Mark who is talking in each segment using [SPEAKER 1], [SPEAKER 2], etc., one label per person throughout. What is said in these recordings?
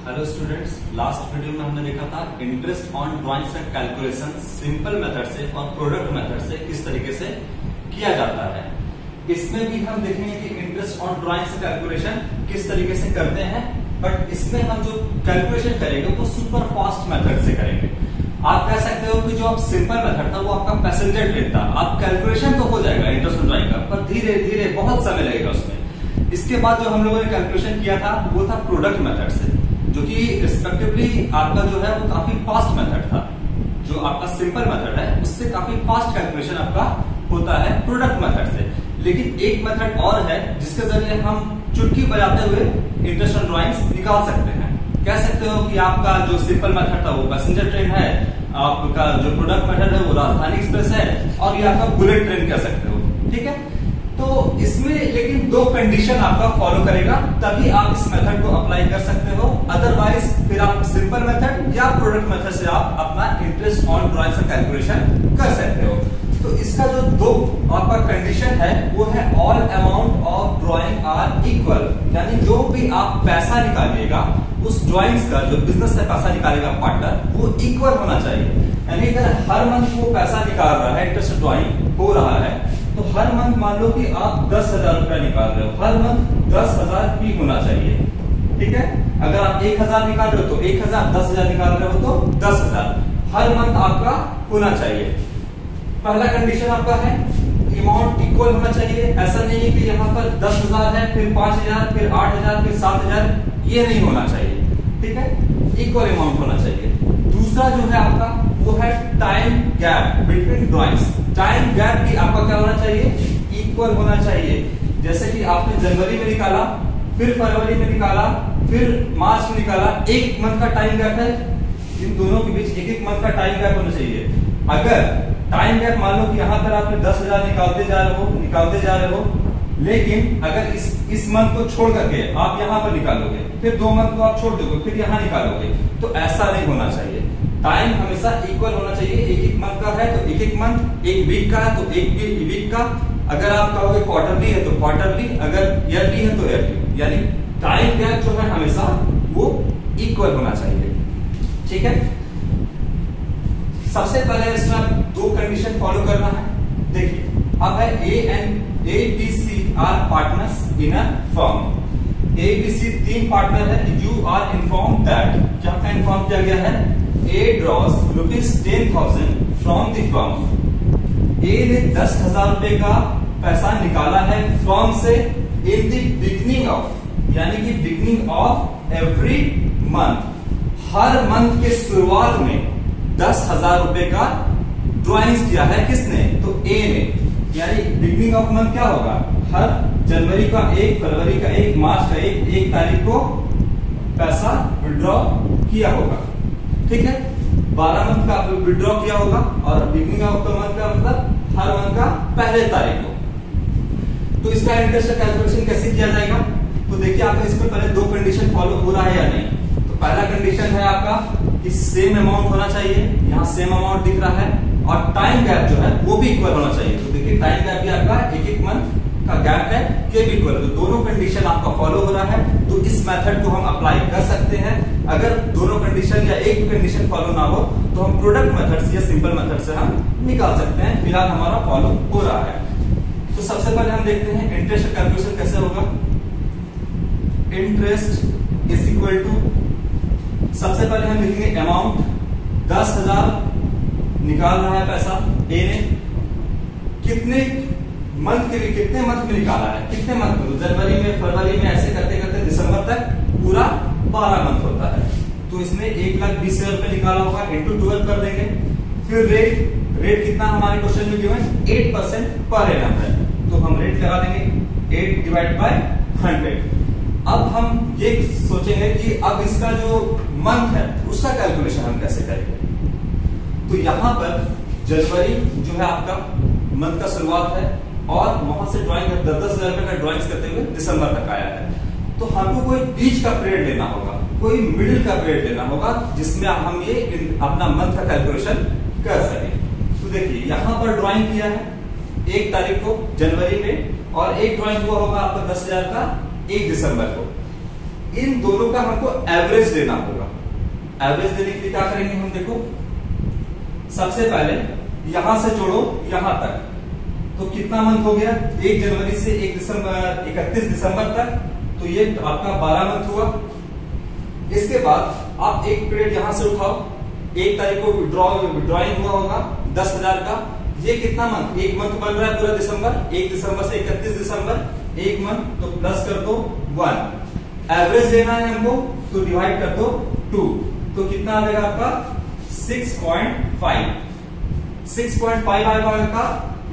[SPEAKER 1] Hello students, last video में हमने देखा था interest on drawings and calculation simple method से और प्रोडक्ट मेथड से किस तरीके से किया जाता है। इसमें भी हम देखेंगे कि interest on drawings and calculation किस तरीके से करते हैं, बट इसमें हम जो कैलकुलेशन करेंगे वो सुपर फास्ट मेथड से करेंगे। आप कह सकते हो कि जो आप सिंपल मेथड था वो आपका पैसेंजर ट्रेन था, आप कैलकुलेशन तो हो जाएगा इंटरेस्ट ऑन ड्राइंग का, पर धीरे धीरे बहुत समय लगेगा उसमें। इसके बाद जो हम लोगों ने कैलकुलेशन किया था वो था प्रोडक्ट मेथड से, जो कि रिस्पेक्टिवली आपका जो है वो काफी फास्ट मेथड था। जो आपका सिंपल मेथड है उससे काफी फास्ट कैलकुलेशन आपका होता है प्रोडक्ट मेथड से। लेकिन एक मेथड और है जिसके जरिए हम चुटकी बजाते हुए इंटरेस्ट ऑन ड्राइंग्स निकाल सकते हैं। कह सकते हो कि आपका जो सिंपल मेथड था वो पैसेंजर ट्रेन है, आपका जो प्रोडक्ट मेथड है वो राजधानी एक्सप्रेस है, और ये आपका बुलेट ट्रेन कह सकते हो। ठीक है, तो इसमें लेकिन दो कंडीशन आपका फॉलो करेगा, तभी आप इस मेथड को अप्लाई कर सकते हो। अदरवाइज फिर आप सिंपल मेथड या प्रोडक्ट मेथड से आप अपना इंटरेस्ट ऑन ड्राइंग्स का कैलकुलेशन कर सकते हो। तो इसका जो दो आपका कंडीशन है वो है all amount of drawing are equal, यानी जो भी आप पैसा निकालिएगा उस ड्राइंग्स का, जो बिजनेस से पैसा निकालेगा पार्टनर, वो इक्वल होना चाहिए। यानी अगर हर मंथ वो पैसा निकाल रहा है, इंटरेस्ट ड्राइंग हो रहा है, तो हर मंथ मान लो कि आप 10,000 रुपया निकाल रहे हो, हर मंथ 10,000 भी होना चाहिए। ठीक है, अगर आप 1,000 निकाल रहे हो तो 1,000, 10,000 निकाल रहे हो तो 10,000 हर मंथ आपका होना चाहिए। पहला कंडीशन आपका है अमाउंट इक्वल होना चाहिए। ऐसा नहीं है कि यहाँ पर 10,000 है, फिर 5,000, फिर 8,000, फिर 7,000, ये नहीं होना चाहिए। ठीक है, इक्वल अमाउंट होना चाहिए। दूसरा जो है आपका वो है time gap between drawings. Time gap भी आपका क्या होना चाहिए? इक्वल होना चाहिए। जैसे कि आपने जनवरी में निकाला, फिर फरवरी में निकाला, फिर मार्च में निकाला, एक मंथ का टाइम गैप है, इन दोनों के बीच एक एक मंथ का टाइम गैप होना चाहिए। अगर टाइम गैप मान लो कि यहाँ पर आपने 10,000 निकालते जा रहे हो, लेकिन अगर इस मंथ को छोड़ करके आप यहाँ पर निकालोगे, फिर 2 मंथ को आप छोड़ दोगे, फिर यहाँ निकालोगे, तो ऐसा नहीं होना चाहिए। टाइम हमेशा इक्वल होना चाहिए। एक एक मंथ का है तो एक एक मंथ, एक वीक का है तो एक वीक का, अगर आप कहोगे क्वार्टरली है तो क्वार्टरली, अगर ईयरली है तो ईयरली, यानी टाइम गैप जो है हमेशा वो इक्वल होना चाहिए। ठीक है, सबसे पहले इसमें 2 कंडीशन फॉलो करना है। देखिए, अब है A B C are partners in a firm. A B C 3 partner है। यू आर इन्फॉर्म दैट, क्या इन्फॉर्म किया गया है? A draws ₹10,000 from the firm. A ने 10,000 रुपए का पैसा निकाला है फर्म से इन द बिगनिंग ऑफ, यानी कि beginning of every month. Her month के शुरुआत में 10,000 रुपए का ड्राइंग्स किया है। किसने? तो A ने। यानी बिगनिंग ऑफ मंथ क्या होगा? हर जनवरी का 1, फरवरी का 1, मार्च का 1 तारीख को पैसा विड्रॉ किया होगा। ठीक है, 12 मंथ का विड्रॉ किया होगा, और बिगनिंग ऑफ द मंथ का मतलब हर मंथ का पहले तारीख को। तो इसका इंटरेस्ट का कैलकुलेशन कैसे किया जाएगा? तो देखिए, आपका इसमें पहले 2 कंडीशन फॉलो हो रहा है या नहीं। तो पहला कंडीशन है आपका कि सेम अमाउंट होना चाहिए, यहाँ सेम अमाउंट दिख रहा है, और टाइम गैप जो है वो भी इक्वल होना चाहिए। तो देखिए, टाइम गैप भी आपका एक एक मंथ का गैप है, ये भी इक्वल। तो दोनों कंडीशन आपका फॉलो हो रहा है, तो इस मेथड को हम अप्लाई कर सकते हैं। अगर दोनों कंडीशन या एक कंडीशन फॉलो ना हो तो हम प्रोडक्ट मेथड से या सिंपल मेथड से हम निकाल सकते हैं। फिलहाल हमारा फॉलो हो रहा है। तो सबसे पहले हम देखते हैं इंटरेस्ट का कैलकुलेशन कैसे होगा। इंटरेस्ट इज इक्वल टू, सबसे पहले हम लिखेंगे अमाउंट, 10,000 निकाल रहा है पैसा ए ने। कितने मंथ के लिए, कितने मंथ में निकाला है? कितने मंथ में? जनवरी में, फरवरी में, ऐसे करते करते दिसंबर तक पूरा 12 मंथ होता है। तो इसमें 1,20,000 रुपए निकाला होगा, इंटू 12 कर देंगे। फिर रेट कितना हमारे क्वेश्चन में गिवन? 8% पर एनम है, तो हम रेट लगा देंगे 8 डिवाइड बाय 100। अब हम ये सोचेंगे कि अब इसका जो मंथ है उसका कैलकुलेशन हम कैसे करेंगे। तो यहां पर जनवरी जो है आपका मंथ का शुरुआत है, और वहां से ड्राइंग 10,000 रुपए का ड्राइंग्स करते हुए दिसंबर तक आया है। तो हमको कोई बीच का पीरियड लेना होगा, कोई मिडिल का पीरियड लेना होगा, जिसमें हम ये अपना मंथ का कैलकुलेशन कर सके। तो देखिए, यहां पर ड्राइंग किया है 1 तारीख को जनवरी में, और एक ड्राइंग हुआ होगा आपका 10,000 का 1 दिसंबर को। इन दोनों का हमको एवरेज लेना होगा। एवरेज लेने के लिए क्या करेंगे हम, देखो सबसे पहले यहां से जोड़ो यहां तक, तो कितना मंथ हो गया, 1 जनवरी से 31 दिसंबर तक, तो ये आपका 12 मंथ हुआ। इसके बाद आप एक पीरियड यहां से उठाओ, 1 तारीख को ड्रॉइंग हुआ होगा 10,000 का, ये कितना मंथ, 1 मंथ बन रहा है पूरा दिसंबर, 1 दिसंबर से 31 दिसंबर 1 मंथ, तो प्लस कर दो 1। एवरेज लेना है हमको तो डिवाइड कर दो 2, तो कितना आ जाएगा आपका 6.5। 6.5 आएगा,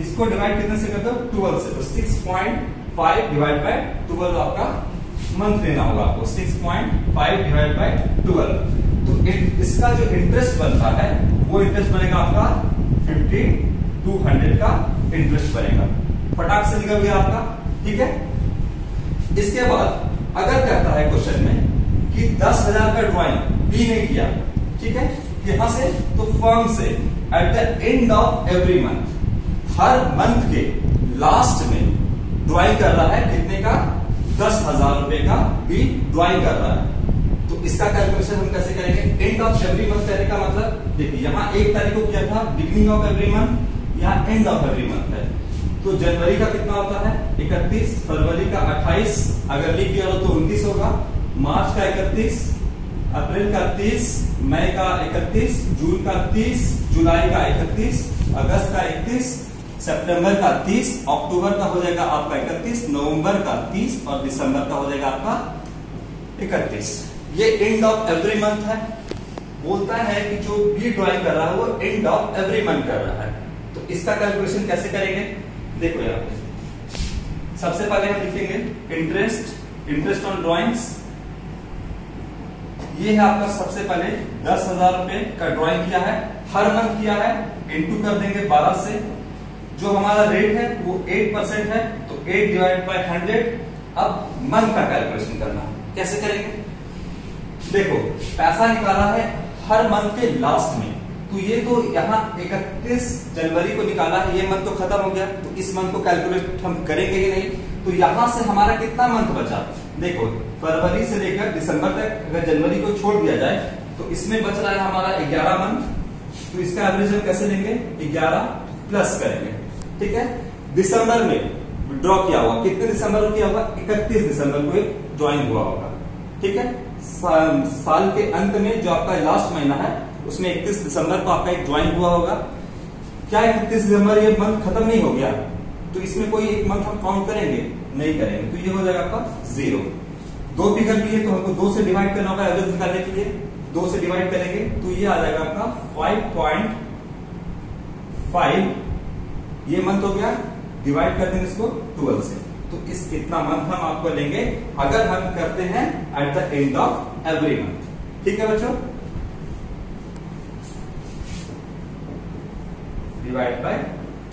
[SPEAKER 1] इसको डिवाइड कितने से कर दो 12 से, तो 6.5 डिवाइड बाय 12 आपका मंथ लेना होगा आपको, 6.5 डिवाइड बाय 12। तो इसका जो इंटरेस्ट बनता है वो इंटरेस्ट बनेगा आपका 50-200 का इंटरेस्ट बनेगा, फटाक से निकल गया आपका, ठीक है। इसके बाद अगर कहता है क्वेश्चन में कि 10,000 का ड्राइंग बी ने किया, ठीक है, यहां से तो फर्म से at the end of every month, her month के लास्ट में ड्राइंग कर रहा है कितने का, 10,000 रुपए का भी ड्राइंग कर रहा है। तो इसका कैलकुलेशन हम कैसे करेंगे, एंड ऑफ एवरी मंथ कहने का मतलब देखिए यहाँ 1 तारीख को किया था बिगिनिंग ऑफ एवरी मंथ, यहाँ एंड ऑफ एवरी मंथ है, तो जनवरी का कितना होता है 31, फरवरी का 28, अगर लीप ईयर हो तो 29 होगा, मार्च का 31, अप्रैल का 30, मई का 31, जून का 30, जुलाई का 31, अगस्त का 31, सितंबर का 30, अक्टूबर का हो जाएगा आपका 31, नवंबर का 30 और दिसंबर का हो जाएगा आपका 31। ये एंड ऑफ एवरी मंथ है। बोलता है कि जो भी ड्राइंग कर रहा है वो एंड ऑफ एवरी मंथ कर रहा है, तो इसका कैलकुलेशन कैसे करेंगे, देखो यहाँ पे सबसे पहले हम लिखेंगे इंटरेस्ट ऑन ड्राइंग्स। ये है आपका सबसे पहले 10,000 रुपए का ड्राइंग किया है, हर मंथ किया है, इनटू कर देंगे 12 से, जो हमारा रेट है वो 8% है, तो 8 डिवाइड बाय 100। अब मंथ का कैलकुलेशन करना है, कैसे करेंगे, देखो पैसा निकाला है हर मंथ के लास्ट में, तो ये तो यहाँ 31 जनवरी को निकाला है, ये मंथ तो खत्म हो गया, तो इस मंथ को कैलकुलेट हम करेंगे ही नहीं, तो यहां से हमारा कितना मंथ बचा, देखो फरवरी से लेकर दिसंबर तक अगर जनवरी को छोड़ दिया जाए तो इसमें बच रहा है हमारा 11 मंथ, तो इसका एवरेज हम कैसे लेंगे, 11 प्लस करेंगे, ठीक है। दिसंबर में ड्रॉ किया हुआ, कितने दिसंबर को किया होगा, 31 दिसंबर को ड्रॉइंग हुआ होगा, ठीक है। साल के अंत में जो आपका लास्ट महीना है उसमें 31 दिसंबर को आपका एक ड्रॉइंग हुआ होगा, क्या 31 दिसंबर ये मंथ खत्म नहीं हो गया, तो इसमें कोई एक मंथ हम काउंट करेंगे नहीं करेंगे, तो ये हो जाएगा आपका 0। 2 फिगर भी है तो हमको 2 से डिवाइड करना होगा एवरेज निकालने के लिए, 2 से डिवाइड करेंगे तो ये आ जाएगा आपका 5.5, ये मंथ हो गया, डिवाइड कर देंगे इसको 12 से, तो इस इतना मंथ हम आपको लेंगे अगर हम करते हैं at the end of every month, ठीक है बच्चों, डिवाइड बाय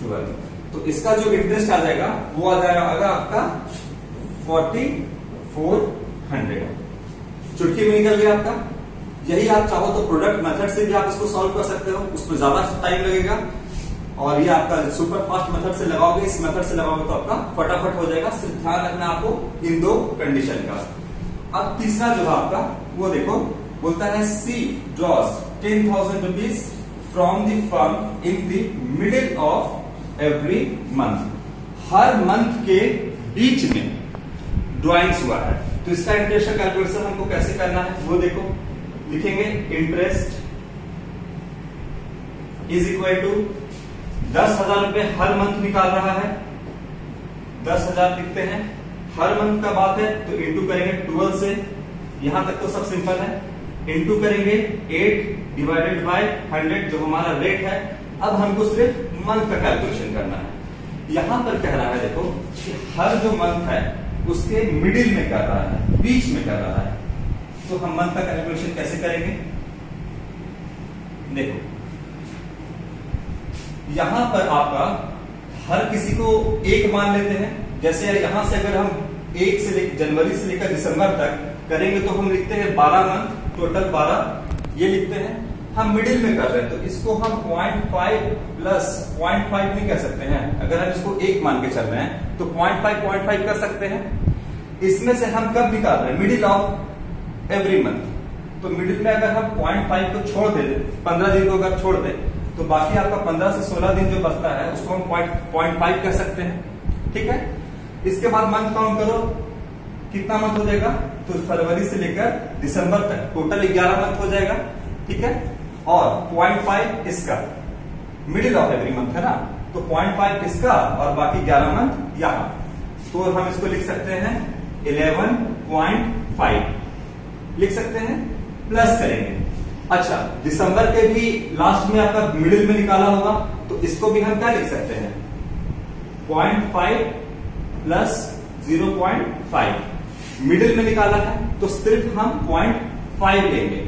[SPEAKER 1] 12। तो इसका जो इंटरेस्ट आ जाएगा वो आ जाएगा आपका 4400, चुटकी में निकल गया आपका। यही आप चाहो तो प्रोडक्ट मेथड से भी आप इसको सॉल्व कर सकते हो, उसमें ज्यादा टाइम लगेगा, और ये आपका सुपर फास्ट मेथड से लगाओगे, इस मेथड से लगाओगे तो आपका फटाफट हो जाएगा। सिर्फ ध्यान रखना आपको इन 2 कंडीशन का। अब तीसरा जो है आपका वो देखो, बोलता है सी ड्रॉस 10,000 rupees from the firm in the middle of every month, her month के बीच में ड्रॉइंग्स हुआ है, तो इसका इंटरेस्ट का कैलकुलेशन हमको कैसे करना है वो देखो, लिखेंगे इंटरेस्ट इज इक्वल टू 10,000 रुपए हर मंथ निकाल रहा है, 10,000 लिखते हैं, हर मंथ का बात है तो इंटू करेंगे 12 से, यहां तक तो सब सिंपल है, इंटू करेंगे 8 डिवाइडेड बाय 100 जो हमारा रेट है। अब हमको सिर्फ मंथ का कैलकुलेशन करना है। यहां पर कह रहा है देखो कि हर जो मंथ है उसके मिडिल में कर रहा है, बीच में कर रहा है, तो हम मंथ का कैलकुलेशन कैसे करेंगे, देखो यहां पर आपका हर किसी को एक मान लेते हैं, जैसे यहां से अगर हम 1 से जनवरी से लेकर दिसंबर तक करेंगे तो हम लिखते हैं 12 मंथ, टोटल 12 ये लिखते हैं, हम मिडिल में कर रहे हैं तो इसको हम 0.5 प्लस 0.5 नहीं कह सकते हैं, अगर हम इसको 1 मान के चल रहे हैं तो 0.5 कर सकते हैं। इसमें से हम कब निकाल रहे हैं, मिडिल ऑफ एवरी मंथ। तो मिडिल में अगर हम 0.5 को छोड़ दे, 15 दिन को अगर छोड़ दे, तो बाकी आपका 15 से 16 दिन जो बचता है उसको हम 0.5 कह सकते हैं। ठीक है, इसके बाद मंथ काउंट करो, कितना मंथ हो जाएगा, तो फरवरी से लेकर दिसंबर तक टोटल 11 मंथ हो जाएगा। ठीक है, और 0.5 इसका मिडिल ऑफ एवरी मंथ है ना, तो 0.5 इसका और बाकी 11 मंथ यहां, तो हम इसको लिख सकते हैं 11.5 लिख सकते हैं, प्लस करेंगे। अच्छा, दिसंबर के भी लास्ट में आपका मिडिल में निकाला होगा, तो इसको भी हम क्या लिख सकते हैं, 0.5 प्लस 0.5 मिडिल में निकाला है, तो सिर्फ हम 0.5 लेंगे।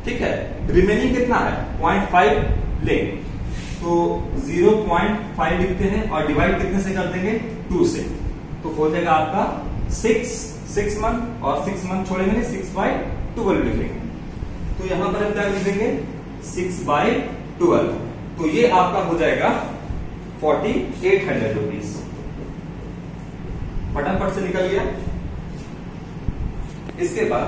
[SPEAKER 1] ठीक है, रिमेनिंग कितना है, 0.5 लेंगे, तो 0.5 लिखते हैं और डिवाइड कितने से कर देंगे, 2 से, तो हो जाएगा आपका 6 मंथ, और 6 मंथ छोड़ेंगे नहीं, 6/12 लिखेंगे। तो यहां पर हम क्या लिखेंगे, 6/12, तो ये आपका हो जाएगा 4800 रुपीज। फटाफट से निकल गया। इसके बाद